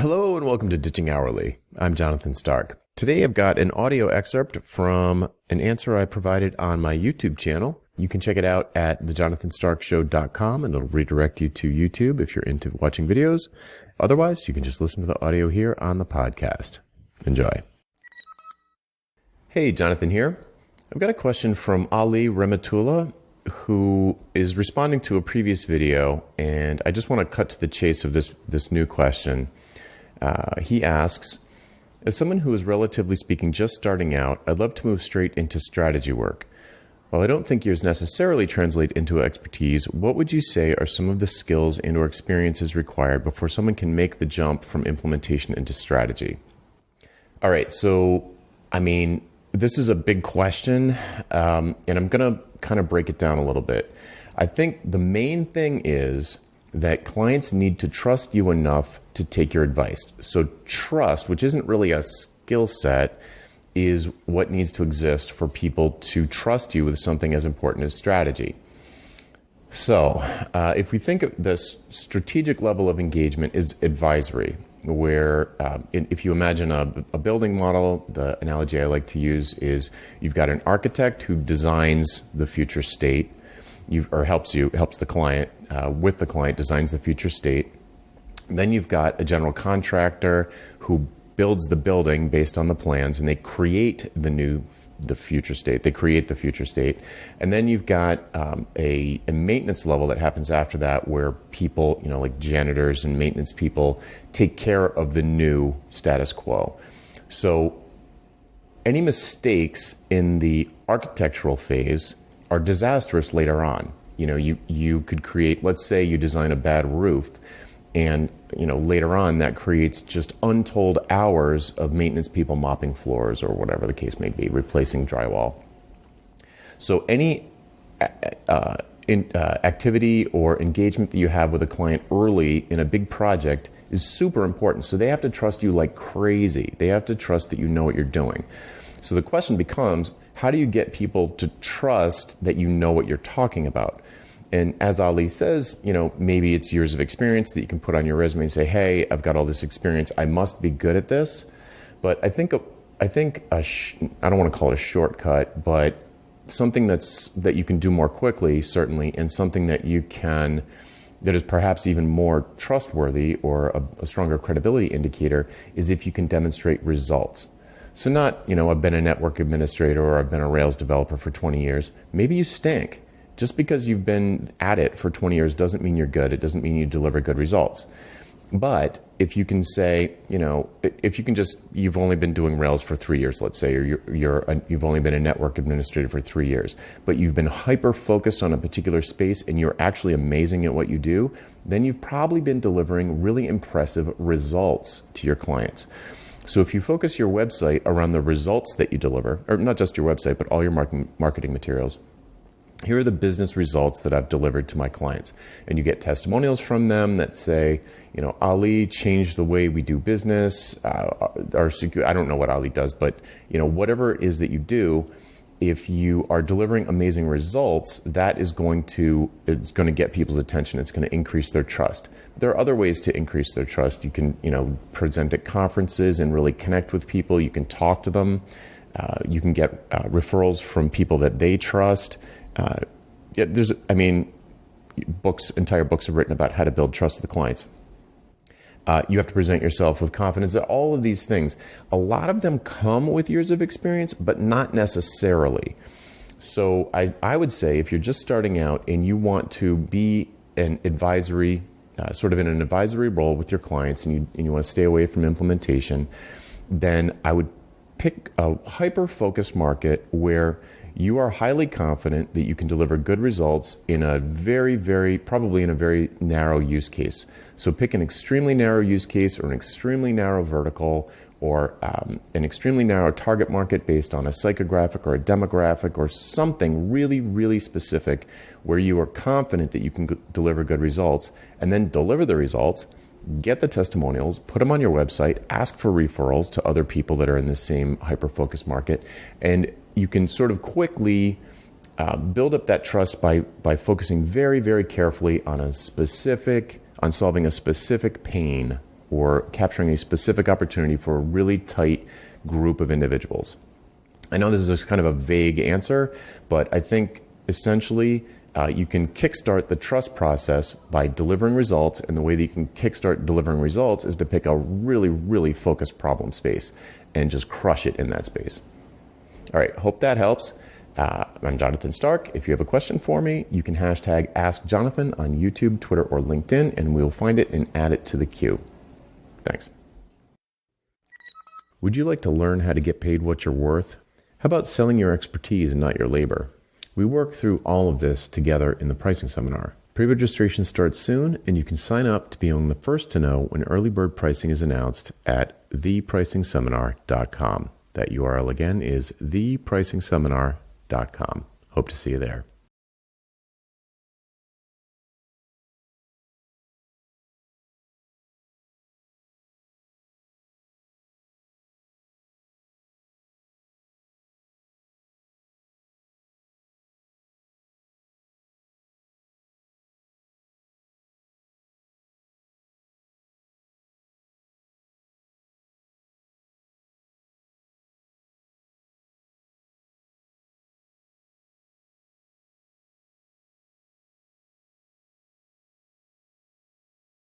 Hello and welcome to Ditching Hourly. I'm Jonathan Stark. Today I've got an audio excerpt from an answer I provided on my YouTube channel. You can check it out at thejonathanstarkshow.com and it'll redirect you to YouTube if you're into watching videos. Otherwise, you can just listen to the audio here on the podcast. Enjoy. Hey, Jonathan here. I've got a question from Ali Rematullah, who is responding to a previous video, and I just want to cut to the chase of this new question. He asks, as someone who is relatively speaking just starting out, I'd love to move straight into strategy work. While I don't think yours necessarily translate into expertise, what would you say are some of the skills and or experiences required before someone can make the jump from implementation into strategy? All right, so, this is a big question, and I'm going to kind of break it down a little bit. I think the main thing is that clients need to trust you enough to take your advice. So trust, which isn't really a skill set, is what needs to exist for people to trust you with something as important as strategy. So if we think of the strategic level of engagement is advisory, where if you imagine a building model, the analogy I like to use is you've got an architect who designs the future state, helps the client, with the client, designs the future state. Then you've got a general contractor who builds the building based on the plans, and they create the future state. They create the future state. And then you've got a maintenance level that happens after that, where people, like janitors and maintenance people, take care of the new status quo. So any mistakes in the architectural phase are disastrous later on. You could create, let's say you design a bad roof, and later on that creates just untold hours of maintenance people mopping floors or whatever the case may be, replacing drywall. So any activity or engagement that you have with a client early in a big project is super important. So they have to trust you like crazy. They have to trust that you know what you're doing. So the question becomes, how do you get people to trust that you know what you're talking about? And as Ali says, maybe it's years of experience that you can put on your resume and say, hey, I've got all this experience. I must be good at this. But I think I don't want to call it a shortcut, but something that you can do more quickly, certainly, and something that is perhaps even more trustworthy or a stronger credibility indicator is if you can demonstrate results. So not, I've been a network administrator or I've been a Rails developer for 20 years. Maybe you stink. Just because you've been at it for 20 years doesn't mean you're good. It doesn't mean you deliver good results. But if you can say, you've only been doing Rails for 3 years, let's say, or you've only been a network administrator for 3 years, but you've been hyper-focused on a particular space and you're actually amazing at what you do, then you've probably been delivering really impressive results to your clients. So if you focus your website around the results that you deliver, or not just your website, but all your marketing materials, here are the business results that I've delivered to my clients. And you get testimonials from them that say, Ali changed the way we do business, I don't know what Ali does, but whatever it is that you do, if you are delivering amazing results, that is going to get people's attention. It's going to increase their trust. There are other ways to increase their trust. You can, present at conferences and really connect with people. You can talk to them. You can get referrals from people that they trust. Entire books are written about how to build trust with the clients. You have to present yourself with confidence. All of these things, a lot of them come with years of experience, but not necessarily. So I would say if you're just starting out and you want to be an advisory, sort of in an advisory role with your clients, and you want to stay away from implementation, then I would pick a hyper-focused market where you are highly confident that you can deliver good results in a probably in a very narrow use case. So pick an extremely narrow use case or an extremely narrow vertical or an extremely narrow target market based on a psychographic or a demographic or something really, really specific where you are confident that you can deliver good results, and then deliver the results, get the testimonials, put them on your website, ask for referrals to other people that are in the same hyper-focused market, and you can sort of quickly build up that trust by focusing very, very carefully on solving a specific pain or capturing a specific opportunity for a really tight group of individuals? I know this is just kind of a vague answer, but I think essentially you can kickstart the trust process by delivering results, and the way that you can kickstart delivering results is to pick a really, really focused problem space and just crush it in that space. All right, hope that helps. I'm Jonathan Stark. If you have a question for me, you can hashtag AskJonathan on YouTube, Twitter, or LinkedIn, and we'll find it and add it to the queue. Thanks. Would you like to learn how to get paid what you're worth? How about selling your expertise and not your labor? We work through all of this together in the pricing seminar. Pre-registration starts soon, and you can sign up to be among the first to know when early bird pricing is announced at thepricingseminar.com. That URL again is thepricingseminar.com. Hope to see you there.